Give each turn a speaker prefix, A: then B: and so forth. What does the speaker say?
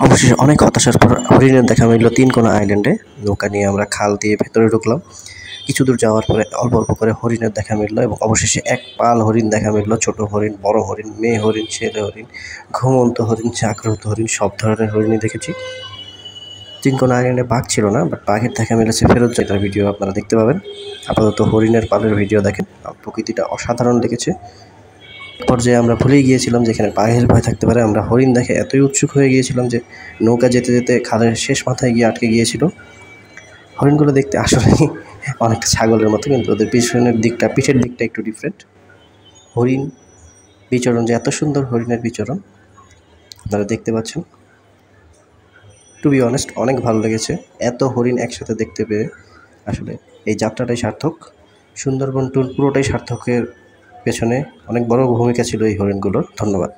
A: অবশেষে অনেক হতাশার পর হরিণের দেখা মিলল তিনকোনা আইল্যান্ডে। নৌকা নিয়ে আমরা খাল দিয়ে ভেতরে ঢুকলাম। কিছু দূর যাওয়ার পরে অল্প অল্প করে হরিণের দেখা মিলল এবং অবশেষে এক পাল হরিণ দেখা মিলল। ছোট হরিণ, বড় হরিণ, মেয়ে হরিণ, ছেলে হরিণ, ঘুমন্ত হরিণ, জাগ্রত হরিণ, সব ধরনের হরিণই দেখেছি। তিনকোনা আইল্যান্ডে বাঘ ছিল না, বাট বাঘের দেখা মিলেছে ফেরত যেটার ভিডিও আপনারা দেখতে পাবেন। আপাতত হরিণের পালের ভিডিও দেখেন। প্রকৃতিটা অসাধারণ লেগেছে। পর্যায়ে আমরা ভুলেই গিয়েছিলাম যে এখানে বাঘের ভয় থাকতে পারে। আমরা হরিণ দেখে এতই উৎসুক হয়ে গিয়েছিলাম যে নৌকা যেতে যেতে খালের শেষ মাথায় গিয়ে আটকে গিয়েছিল। হরিণগুলো দেখতে আসলেই অনেকটা ছাগলের মতো, কিন্তু ওদের পিঠের দিকটা একটু ডিফারেন্ট। হরিণ বিচরণ যে এত সুন্দর, হরিণের বিচরণ আপনারা দেখতে পাচ্ছেন। টু বি অনেস্ট, অনেক ভালো লেগেছে এত হরিণ একসাথে দেখতে পেয়ে। আসলে এই যাত্রাটাই সার্থক। সুন্দরবন ট্যুর পুরোটাই সার্থকের পেছনে অনেক বড় ভূমিকা ছিল এই হরিণগুলোর। ধন্যবাদ।